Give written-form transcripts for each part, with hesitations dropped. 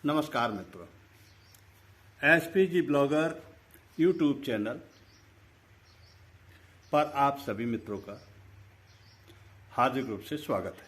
नमस्कार मित्रों, SPG blogger YouTube channel पर आप सभी मित्रों का हार्दिक रूप से स्वागत है।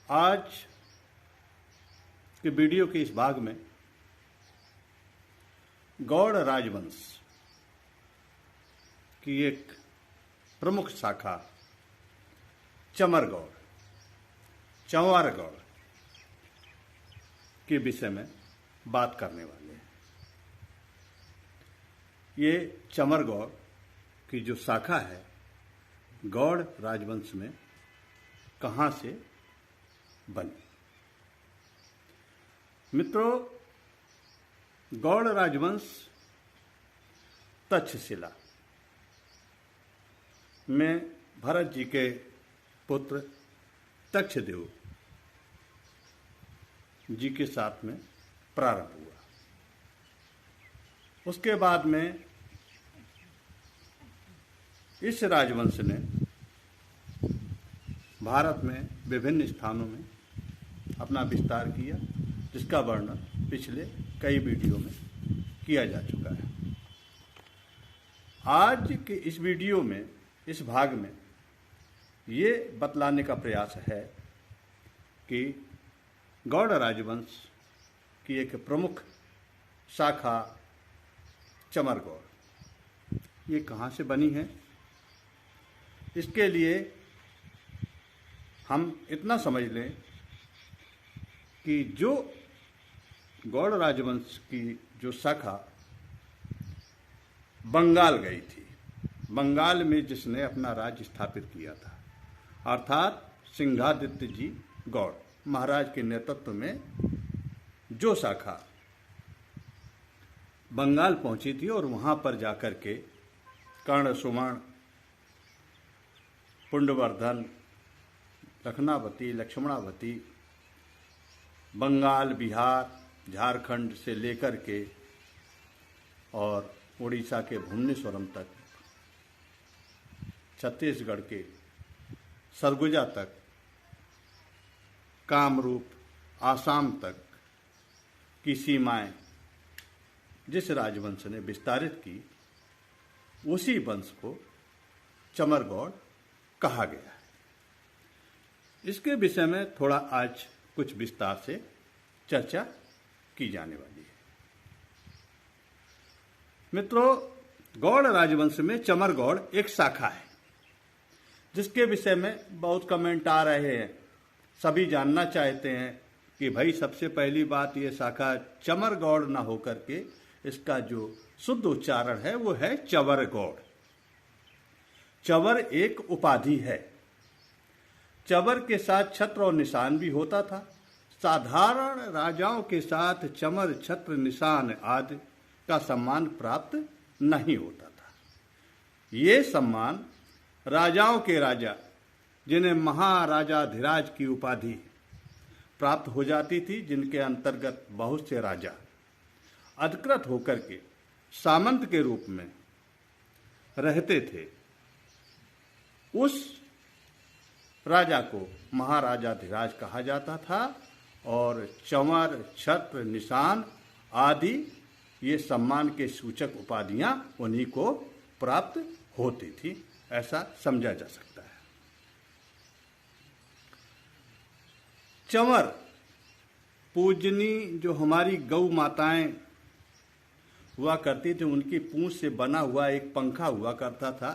आज के वीडियो के इस भाग में गौड़ राजवंश की एक प्रमुख शाखा चंवर गौड़ के विषय में बात करने वाले हैं। ये चंवर गौड़ की जो शाखा है गौड़ राजवंश में कहाँ से बनी। मित्रों, गौड़ राजवंश तक्षशिला में भरत जी के पुत्र तक्षदेव जी के साथ में प्रारंभ हुआ। उसके बाद में इस राजवंश ने भारत में विभिन्न स्थानों में अपना विस्तार किया, जिसका वर्णन पिछले कई वीडियो में किया जा चुका है। आज के इस वीडियो में, इस भाग में ये बतलाने का प्रयास है कि गौड़ राजवंश की एक प्रमुख शाखा चंवर गौड़ ये कहाँ से बनी है। इसके लिए हम इतना समझ लें कि जो गौड़ राजवंश की जो शाखा बंगाल गई थी, बंगाल में जिसने अपना राज्य स्थापित किया था, अर्थात सिंहादित्य जी गौड़ महाराज के नेतृत्व में जो शाखा बंगाल पहुंची थी और वहां पर जाकर के कर्ण, सुमण, पुंडवर्धन, लखनावती, लक्ष्मणावती, बंगाल, बिहार, झारखंड से लेकर के और उड़ीसा के भुवनेश्वरम तक, छत्तीसगढ़ के सरगुजा तक, कामरूप, आसाम तक की सीमाएं जिस राजवंश ने विस्तारित की, उसी वंश को चंवर गौड़ कहा गया है। इसके विषय में थोड़ा आज कुछ विस्तार से चर्चा की जाने वाली है। मित्रों, गौड़ राजवंश में चंवर गौड़ एक शाखा है, जिसके विषय में बहुत कमेंट आ रहे हैं। सभी जानना चाहते हैं कि भाई, सबसे पहली बात, ये शाखा चंवर गौड़ ना होकर के इसका जो शुद्ध उच्चारण है वो है चंवर गौड़। चंवर एक उपाधि है। चंवर के साथ छत्र और निशान भी होता था। साधारण राजाओं के साथ चंवर, छत्र, निशान आदि का सम्मान प्राप्त नहीं होता था। ये सम्मान राजाओं के राजा, जिन्हें महाराजाधिराज की उपाधि प्राप्त हो जाती थी, जिनके अंतर्गत बहुत से राजा अधिकृत होकर के सामंत के रूप में रहते थे, उस राजा को महाराजाधिराज कहा जाता था। और चंवर, छत्र, निशान आदि ये सम्मान के सूचक उपाधियां उन्हीं को प्राप्त होती थी, ऐसा समझा जा सकता है। चंवर पूजनी जो हमारी गौ माताएं हुआ करती थी, उनकी पूंछ से बना हुआ एक पंखा हुआ करता था,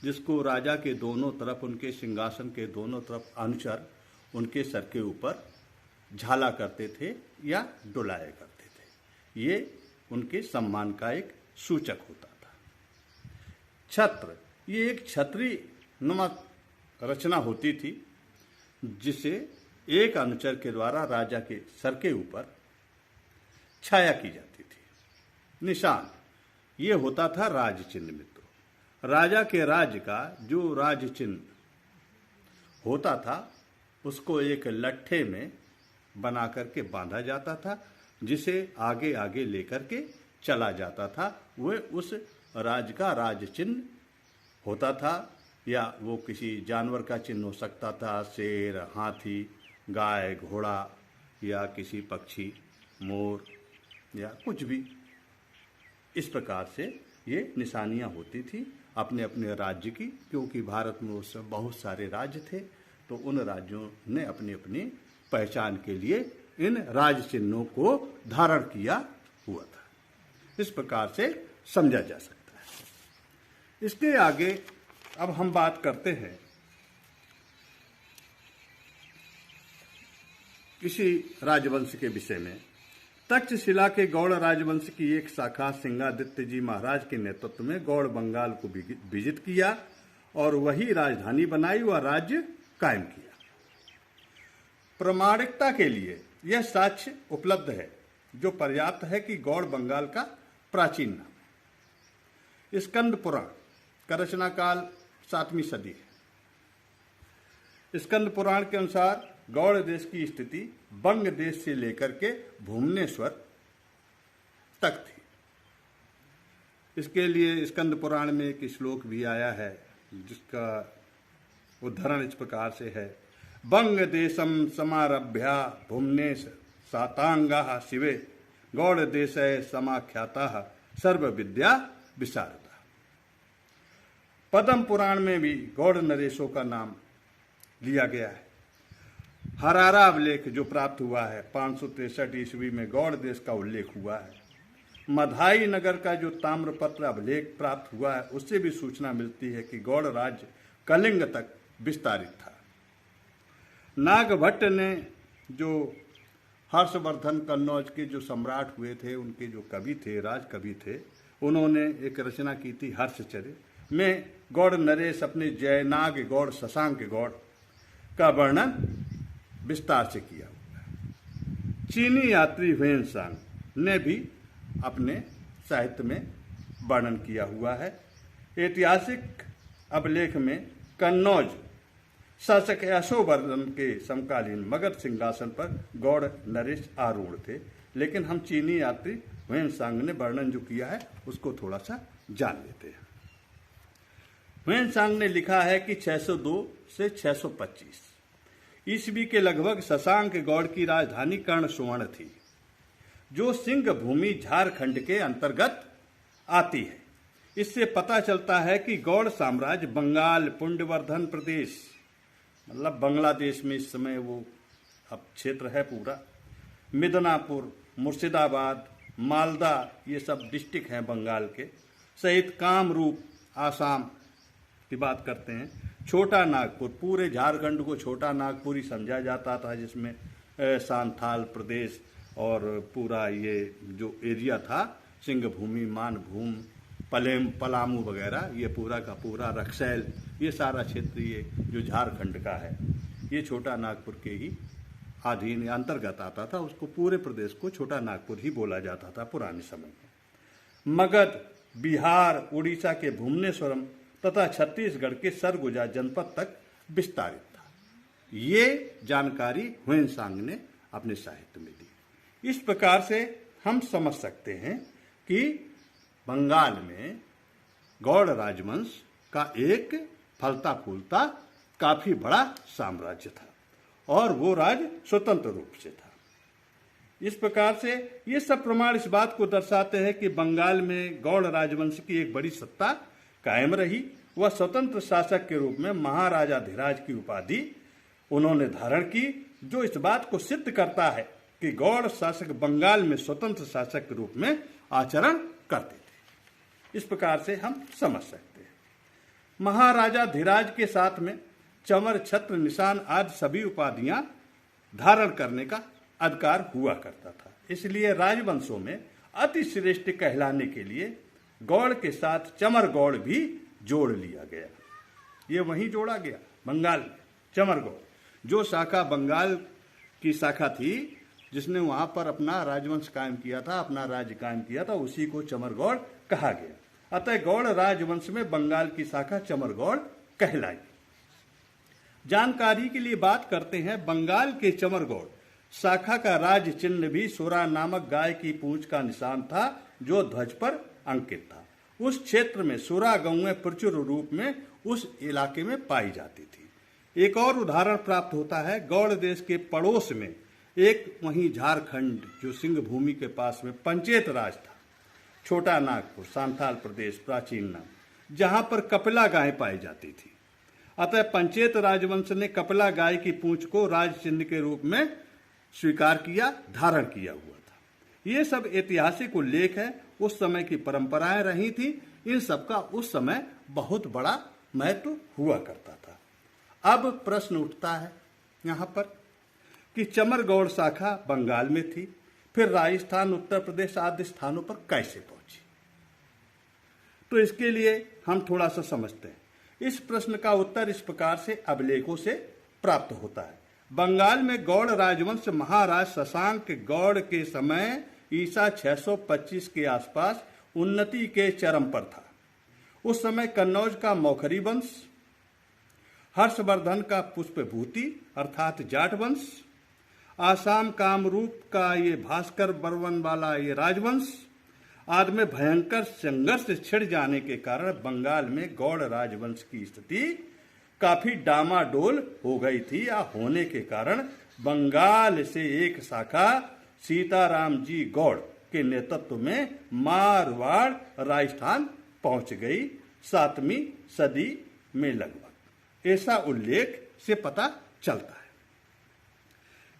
जिसको राजा के दोनों तरफ, उनके सिंहासन के दोनों तरफ अनुचर उनके सर के ऊपर झाला करते थे या डुलाया करते थे। ये उनके सम्मान का एक सूचक होता था। छत्र, ये एक छतरी नुमा रचना होती थी, जिसे एक अनुचर के द्वारा राजा के सर के ऊपर छाया की जाती थी। निशान, ये होता था राज चिन्ह। मित्रों, राजा के राज का जो राज चिन्ह होता था, उसको एक लट्ठे में बना करके बांधा जाता था, जिसे आगे आगे लेकर के चला जाता था। वह उस राज का राज चिन्ह होता था। या वो किसी जानवर का चिन्ह हो सकता था, शेर, हाथी, गाय, घोड़ा या किसी पक्षी, मोर या कुछ भी, इस प्रकार से ये निशानियां होती थी अपने अपने राज्य की, क्योंकि भारत में उस समय बहुत सारे राज्य थे, तो उन राज्यों ने अपनी अपनी पहचान के लिए इन राज चिन्हों को धारण किया हुआ था। इस प्रकार से समझा जा सकता है। इसके आगे अब हम बात करते हैं किसी राजवंश के विषय में। तक्षशिला के गौड़ राजवंश की एक शाखा सिंहादित्य जी महाराज के नेतृत्व में गौड़ बंगाल को विजित किया और वही राजधानी बनाई व राज्य कायम किया। प्रामाणिकता के लिए यह साक्ष्य उपलब्ध है जो पर्याप्त है कि गौड़ बंगाल का प्राचीन नाम है। स्कंद पुराण का रचना काल 7वीं सदी है। स्कंद पुराण के अनुसार गौड़ देश की स्थिति बंग देश से लेकर के भुवनेश्वर तक थी। इसके लिए स्कंद पुराण में एक श्लोक भी आया है जिसका उदाहरण इस प्रकार से है। बंग देशम समारभ्या भुवनेश सातांगा शिवे गौड़ देश समाख्याता सर्व विद्या विशारदा। पद्म पुराण में भी गौड़ नरेशों का नाम लिया गया है। हरारा अभिलेख जो प्राप्त हुआ है 563 ईस्वी में गौड़ देश का उल्लेख हुआ है। मधाई नगर का जो ताम्रपत्र अभिलेख प्राप्त हुआ है उससे भी सूचना मिलती है कि गौड़ राज्य कलिंग तक विस्तारित था। नागभट्ट ने जो हर्षवर्धन कन्नौज के जो सम्राट हुए थे, उनके जो कवि थे, राजकवि थे, उन्होंने एक रचना की थी हर्षचर्य में गौड़ नरेश अपने जयनाग गौड़ शशांक गौड़ का वर्णन विस्तार से किया हुआ है। चीनी यात्री ह्वेनसांग ने भी अपने साहित्य में वर्णन किया हुआ है। ऐतिहासिक अभिलेख में कन्नौज शासक यशोवर्धन के समकालीन मगध सिंहासन पर गौड़ नरेश आरूढ़ थे, लेकिन हम चीनी यात्री ह्वेनसांग ने वर्णन जो किया है उसको थोड़ा सा जान लेते हैं। ह्वेनसांग ने लिखा है कि 602 से 625 ईस्वी के लगभग शशांक गौड़ की राजधानी कर्णसुवर्ण थी, जो सिंह भूमि झारखंड के अंतर्गत आती है। इससे पता चलता है कि गौड़ साम्राज्य बंगाल, पुंडवर्धन प्रदेश, मतलब बांग्लादेश में इस समय वो अब क्षेत्र है पूरा, मिदनापुर, मुर्शिदाबाद, मालदा, ये सब डिस्ट्रिक्ट हैं बंगाल के, सहित कामरूप, आसाम की बात करते हैं, छोटा नागपुर, पूरे झारखंड को छोटा नागपुर ही समझा जाता था, जिसमें सांथाल प्रदेश और पूरा ये जो एरिया था सिंहभूमि, मानभूम, पलामू वगैरह, ये पूरा का पूरा रक्सैल, ये सारा क्षेत्र ये जो झारखंड का है ये छोटा नागपुर के ही अधीन अंतर्गत आता था। उसको पूरे प्रदेश को छोटा नागपुर ही बोला जाता था पुराने समय में। मगध, बिहार, उड़ीसा के भुवनेश्वरम तथा छत्तीसगढ़ के सरगुजा जनपद तक विस्तारित था। ये जानकारी ह्वेनसांग ने अपने साहित्य में दी। इस प्रकार से हम समझ सकते हैं कि बंगाल में गौड़ राजवंश का एक फलता फूलता काफी बड़ा साम्राज्य था और वो राज्य स्वतंत्र रूप से था। इस प्रकार से ये सब प्रमाण इस बात को दर्शाते हैं कि बंगाल में गौड़ राजवंश की एक बड़ी सत्ता कायम रही। वह स्वतंत्र शासक के रूप में महाराजाधिराज की उपाधि उन्होंने धारण की, जो इस बात को सिद्ध करता है कि गौड़ शासक बंगाल में स्वतंत्र शासक के रूप में आचरण करते थे। इस प्रकार से हम समझ सकते हैं। महाराजाधिराज के साथ में चमर, छत्र, निशान आदि सभी उपाधियां धारण करने का अधिकार हुआ करता था। इसलिए राजवंशों में अति श्रेष्ठ कहलाने के लिए गौड़ के साथ चमर गौड़ भी जोड़ लिया गया। ये वहीं जोड़ा गया बंगाल में। चमर गौड़ जो शाखा बंगाल की शाखा थी जिसने वहां पर अपना राजवंश कायम किया था, अपना राज्य कायम किया था, उसी को चमर गौड़ कहा गया। अतः गौड़ राजवंश में बंगाल की शाखा चमर गौड़ कहलाई। जानकारी के लिए बात करते हैं, बंगाल के चमर गौड़ शाखा का राज चिन्ह भी सुरा नामक गाय की पूंछ का निशान था जो ध्वज पर अंकित था। उस क्षेत्र में सुरा गौएं प्रचुर रूप में उस इलाके में पाई जाती थी। एक और उदाहरण प्राप्त होता है, गौड़ देश के पड़ोस में एक वहीं झारखंड जो सिंह भूमि के पास में पंचेत राज था, छोटा नागपुर, सांथाल प्रदेश प्राचीन नाम, जहां पर कपिला गाय पाई जाती थी। अतः पंचेत राजवंश ने कपिला गाय की पूंछ को राज चिन्ह के रूप में स्वीकार किया, धारण किया हुआ था। ये सब ऐतिहासिक उल्लेख है, उस समय की परंपराएं रही थी। इन सब का उस समय बहुत बड़ा महत्व हुआ करता था। अब प्रश्न उठता है यहाँ पर कि चमर गौड़ शाखा बंगाल में थी, फिर राजस्थान, उत्तर प्रदेश आदि स्थानों पर कैसे पहुंची? तो इसके लिए हम थोड़ा सा समझते हैं। इस प्रश्न का उत्तर इस प्रकार से अभिलेखों से प्राप्त होता है। बंगाल में गौड़ राजवंश महाराज शशांक गौड़ के समय ईसा 625 के आसपास उन्नति के चरम पर था। उस समय कन्नौज का मौखरी वंश, हर्षवर्धन का पुष्पभूति अर्थात जाट वंश, आसाम कामरूप का ये भास्कर बर्वन वाला ये राजवंश आदि में भयंकर संघर्ष छिड़ जाने के कारण बंगाल में गौड़ राजवंश की स्थिति काफी डामाडोल हो गई थी, या होने के कारण बंगाल से एक शाखा सीताराम जी गौड़ के नेतृत्व में मारवाड़ राजस्थान पहुंच गई 7वीं सदी में लगभग, ऐसा उल्लेख से पता चलता है।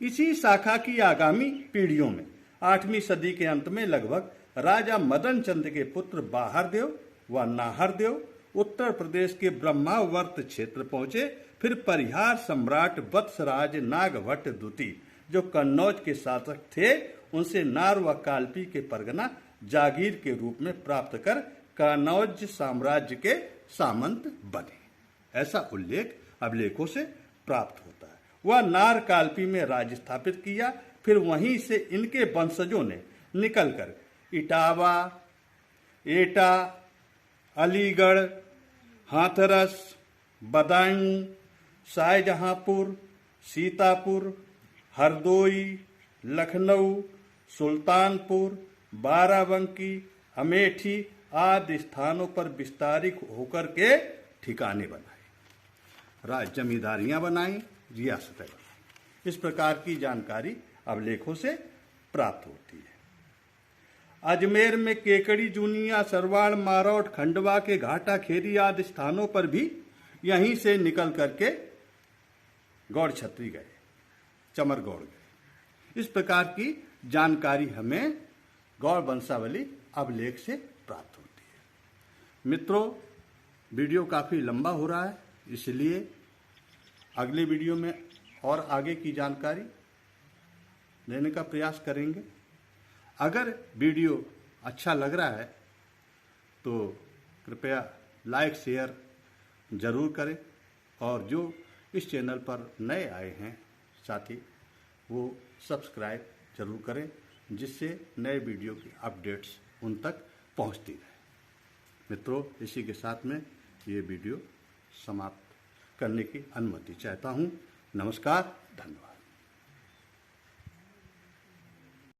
इसी शाखा की आगामी पीढ़ियों में 8वीं सदी के अंत में लगभग राजा मदन चंद के पुत्र बाहरदेव व नाहरदेव उत्तर प्रदेश के ब्रह्मावर्त क्षेत्र पहुंचे। फिर परिहार सम्राट वत्सराज नागभट्ट द्वितीय जो कन्नौज के शासक थे, उनसे नार व काल्पी के परगना जागीर के रूप में प्राप्त कर कन्नौज साम्राज्य के सामंत बने, ऐसा उल्लेख अभिलेखों से प्राप्त होता है। वह नार काल्पी में राज्य स्थापित किया। फिर वहीं से इनके वंशजों ने निकलकर इटावा, एटा, अलीगढ़, हाथरस, बदायूं, शाहजहांपुर, सीतापुर, हरदोई, लखनऊ, सुल्तानपुर, बाराबंकी, अमेठी आदि स्थानों पर विस्तारित होकर के ठिकाने बनाए, जमींदारियां बनाई, रियासतें बनाई। इस प्रकार की जानकारी अभिलेखों से प्राप्त होती है। अजमेर में केकड़ी, जूनिया, सरवाड़, मारौट, खंडवा के घाटा खेरी आदि स्थानों पर भी यहीं से निकल करके गौड़ छत्री गए, चमर गौड़ गए। इस प्रकार की जानकारी हमें गौड़ वंशावली अभिलेख से प्राप्त होती है। मित्रों, वीडियो काफ़ी लंबा हो रहा है, इसलिए अगले वीडियो में और आगे की जानकारी देने का प्रयास करेंगे। अगर वीडियो अच्छा लग रहा है तो कृपया लाइक शेयर ज़रूर करें, और जो इस चैनल पर नए आए हैं साथी, वो सब्सक्राइब जरूर करें, जिससे नए वीडियो की अपडेट्स उन तक पहुंचती रहे। मित्रों, इसी के साथ में ये वीडियो समाप्त करने की अनुमति चाहता हूं। नमस्कार, धन्यवाद।